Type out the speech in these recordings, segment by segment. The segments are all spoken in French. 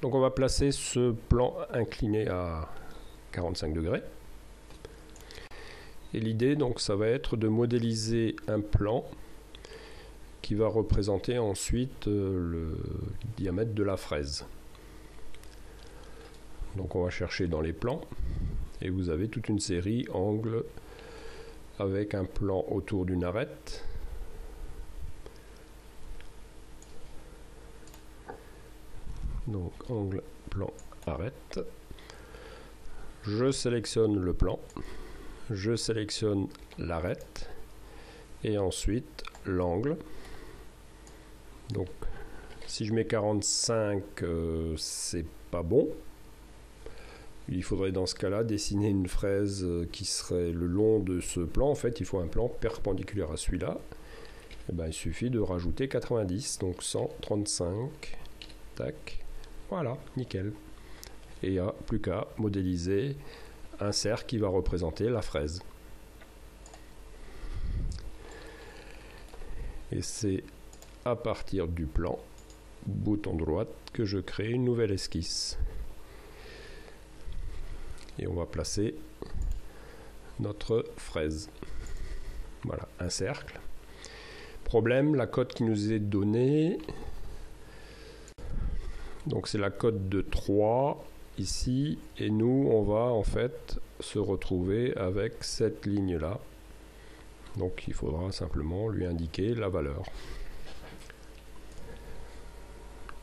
Donc on va placer ce plan incliné à 45 degrés. Et l'idée donc ça va être de modéliser un plan qui va représenter ensuite le diamètre de la fraise. Donc on va chercher dans les plans et vous avez toute une série angles avec un plan autour d'une arête. Donc angle, plan, arête. Je sélectionne le plan, je sélectionne l'arête et ensuite l'angle. Donc si je mets 45, c'est pas bon. Il faudrait dans ce cas-là dessiner une fraise qui serait le long de ce plan. En fait, il faut un plan perpendiculaire à celui-là. Et ben, il suffit de rajouter 90, donc 135. Tac. Voilà, nickel. Et il n'y a plus qu'à modéliser un cercle qui va représenter la fraise. Et c'est à partir du plan, bouton droit, que je crée une nouvelle esquisse. Et on va placer notre fraise. Voilà, un cercle. Problème, la cote qui nous est donnée, donc c'est la cote de 3 ici, et nous on va en fait se retrouver avec cette ligne là. Donc il faudra simplement lui indiquer la valeur.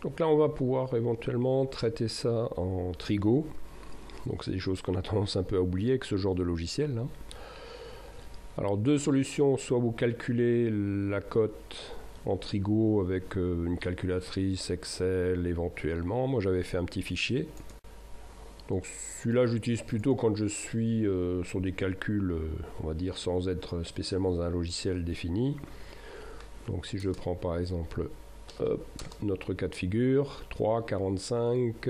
Donc là on va pouvoir éventuellement traiter ça en trigo. Donc c'est des choses qu'on a tendance un peu à oublier avec ce genre de logiciel, hein. Alors deux solutions, soit vous calculez la cote en trigo avec une calculatrice Excel éventuellement. Moi j'avais fait un petit fichier. Donc celui-là j'utilise plutôt quand je suis sur des calculs, on va dire sans être spécialement dans un logiciel défini. Donc si je prends par exemple notre cas de figure, 3, 45,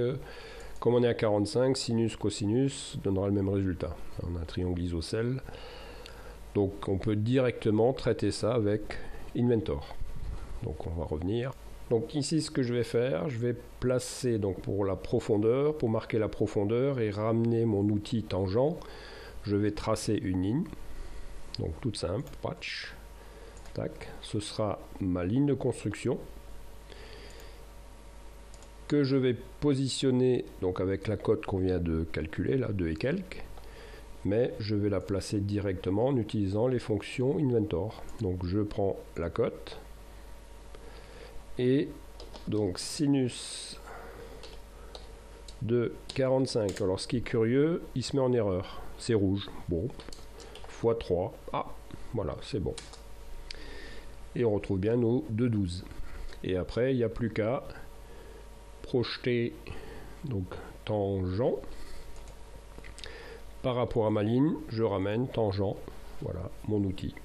comme on est à 45, sinus, cosinus donnera le même résultat. On a un triangle isocèle. Donc on peut directement traiter ça avec Inventor. Donc on va revenir. Donc ici ce que je vais faire, je vais placer donc pour la profondeur, pour marquer la profondeur et ramener mon outil tangent, je vais tracer une ligne. Donc toute simple, patch. Tac, ce sera ma ligne de construction que je vais positionner donc avec la cote qu'on vient de calculer, là, 2 et quelques, mais je vais la placer directement en utilisant les fonctions Inventor. Donc je prends la cote, et donc sinus de 45, alors ce qui est curieux, il se met en erreur, c'est rouge, bon, fois 3, ah, voilà, c'est bon. Et on retrouve bien nos 2,12. Et après, il n'y a plus qu'à projeter donc tangent par rapport à ma ligne, je ramène tangent, voilà mon outil.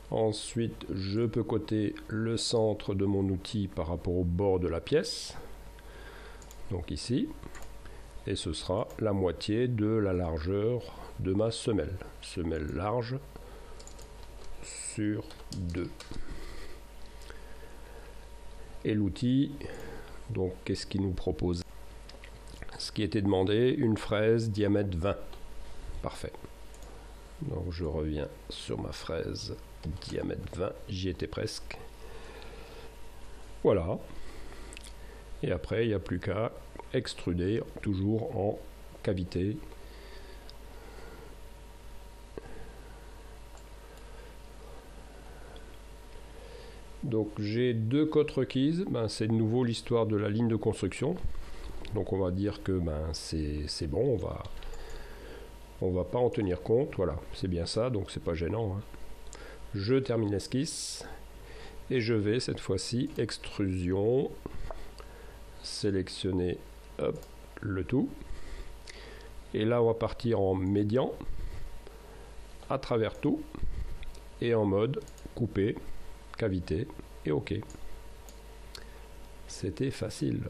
Ensuite je peux coter le centre de mon outil par rapport au bord de la pièce, donc ici, et ce sera la moitié de la largeur de ma semelle, semelle large sur 2. Et l'outil, donc qu'est-ce qu'il nous propose? Ce qui était demandé, une fraise diamètre 20. Parfait. Donc je reviens sur ma fraise diamètre 20, j'y étais presque. Voilà. Et après, il n'y a plus qu'à extruder, toujours en cavité. Donc j'ai deux cotes requises, c'est de nouveau l'histoire de la ligne de construction. Donc on va dire que c'est bon, on va pas en tenir compte, voilà, c'est bien ça, donc c'est pas gênant, hein. Je termine l'esquisse et je vais cette fois-ci extrusion, sélectionner hop, le tout, et là on va partir en médian à travers tout et en mode couper, cavité et OK. C'était facile.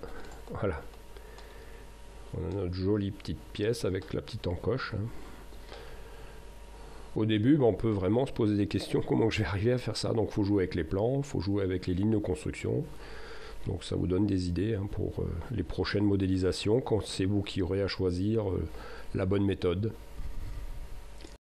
Voilà. On a notre jolie petite pièce avec la petite encoche, hein. au début, on peut vraiment se poser des questions, comment je vais arriver à faire ça. Donc il faut jouer avec les plans, il faut jouer avec les lignes de construction. Donc ça vous donne des idées pour les prochaines modélisations, quand c'est vous qui aurez à choisir la bonne méthode.